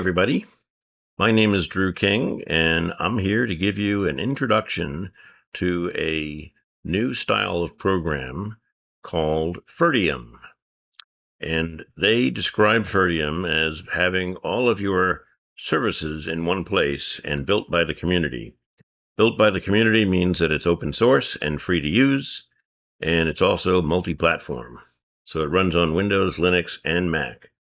everybody. My name is Drew King, and I'm here to give you an introduction to a new style of program called Ferdium. And they describe Ferdium as having all of your services in one place and built by the community. Built by the community means that it's open source and free to use, and it's also multi-platform. So it runs on Windows, Linux, and Mac.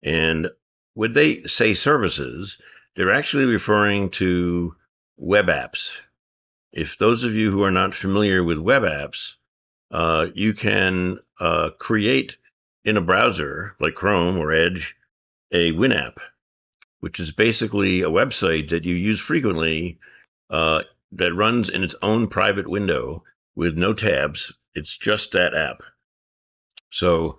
And when they say services, they're actually referring to web apps. If those of you who are not familiar with web apps, you can create in a browser like Chrome or Edge a WinApp, which is basically a website that you use frequently that runs in its own private window with no tabs. It's just that app. So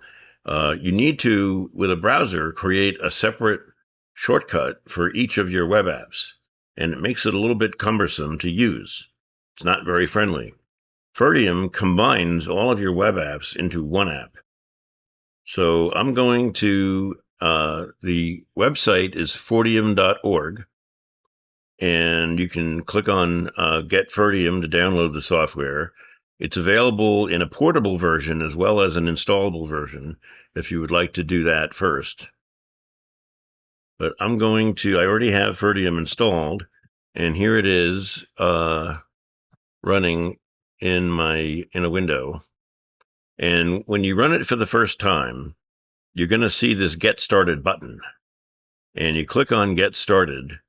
you need to, with a browser, create a separate shortcut for each of your web apps, and it makes it a little bit cumbersome to use. It's not very friendly. Ferdium combines all of your web apps into one app. So I'm going to, the website is ferdium.org, and you can click on Get Ferdium to download the software. It's available in a portable version as well as an installable version if you would like to do that first. But I already have Ferdium installed, and here it is running in a window. And when you run it for the first time, you're going to see this Get Started button. And you click on Get Started,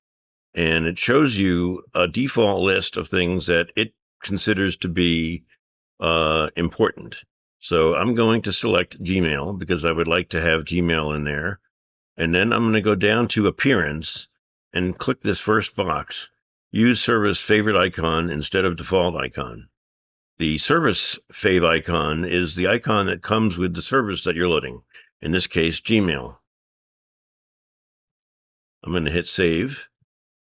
and it shows you a default list of things that it considers to be important. So I'm going to select Gmail because I would like to have Gmail in there. And then I'm going to go down to Appearance and click this first box, Use Service Favorite Icon instead of Default Icon. The service fave icon is the icon that comes with the service that you're loading, in this case, Gmail. I'm going to hit Save,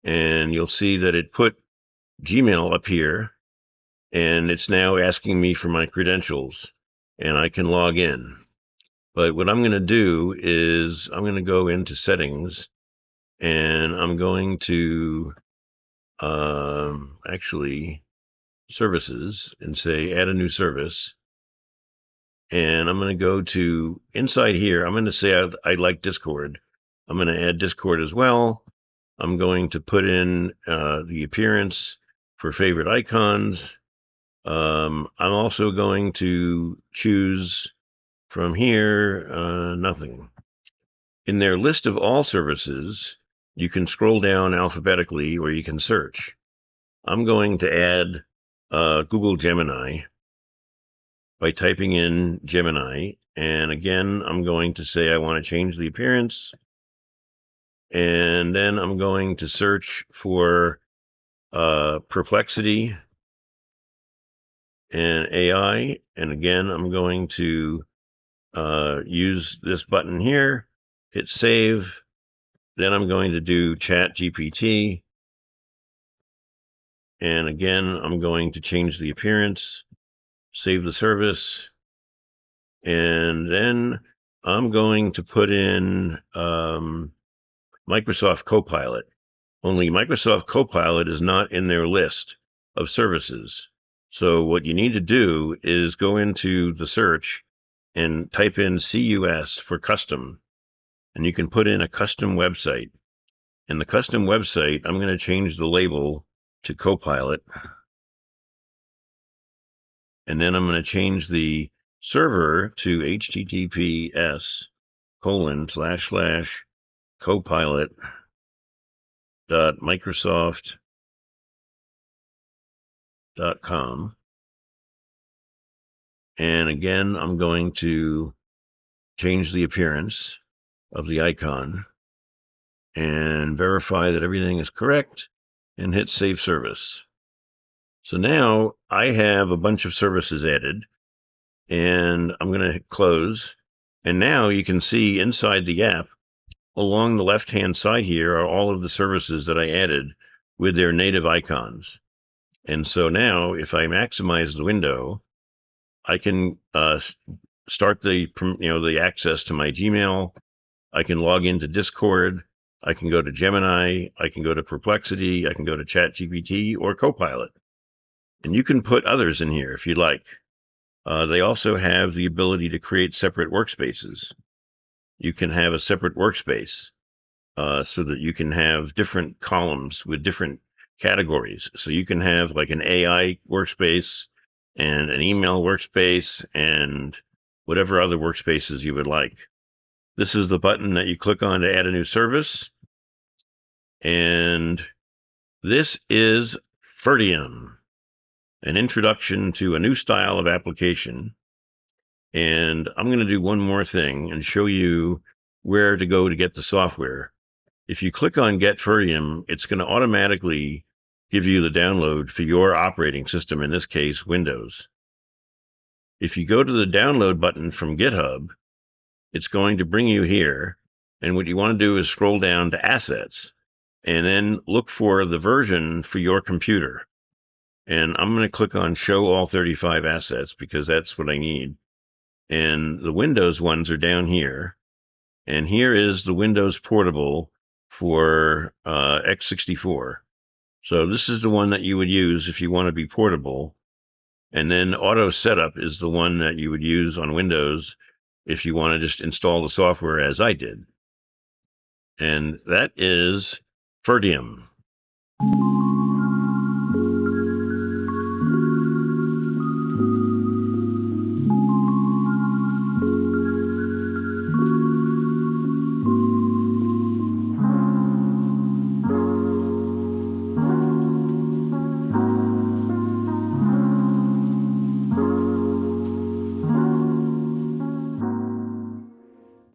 and you'll see that it put Gmail up here, and it's now asking me for my credentials, and I can log in. But what I'm going to do is I'm going to go into Settings, and I'm going to actually Services and say Add a new service. And I'm going to go to inside here. I'm going to say I'd like Discord. I'm going to add Discord as well. I'm going to put in the appearance for favorite icons. I'm also going to choose from here, nothing. In their list of all services, you can scroll down alphabetically or you can search. I'm going to add Google Gemini by typing in Gemini. And again, I'm going to say I want to change the appearance. And then I'm going to search for Perplexity and AI. And again, I'm going to use this button here, hit Save. Then I'm going to do Chat GPT. And again, I'm going to change the appearance, save the service. And then I'm going to put in Microsoft Copilot. Only Microsoft Copilot is not in their list of services. So what you need to do is go into the search and type in CUS for custom. And you can put in a custom website. In the custom website, I'm going to change the label to Copilot. And then I'm going to change the server to https://copilot.microsoft.com. And again, I'm going to change the appearance of the icon and verify that everything is correct and hit Save Service. So now I have a bunch of services added, and I'm going to hit Close. And now you can see inside the app, along the left-hand side here, are all of the services that I added with their native icons. And so now, if I maximize the window, I can start the access to my Gmail. I can log into Discord. I can go to Gemini, I can go to Perplexity, I can go to ChatGPT or Copilot. And you can put others in here if you like. They also have the ability to create separate workspaces. You can have a separate workspace so that you can have different columns with different categories. So you can have like an AI workspace and an email workspace and whatever other workspaces you would like. This is the button that you click on to add a new service. And this is Ferdium, an introduction to a new style of application. And I'm going to do one more thing and show you where to go to get the software. If you click on Get Ferdium, it's going to automatically give you the download for your operating system, in this case, Windows. If you go to the download button from GitHub, it's going to bring you here. And what you want to do is scroll down to Assets and then look for the version for your computer. And I'm going to click on Show All 35 Assets because that's what I need. And the Windows ones are down here. And here is the Windows Portable for x64. So this is the one that you would use if you want to be portable. And then Auto Setup is the one that you would use on Windows if you want to just install the software as I did. And that is Ferdium.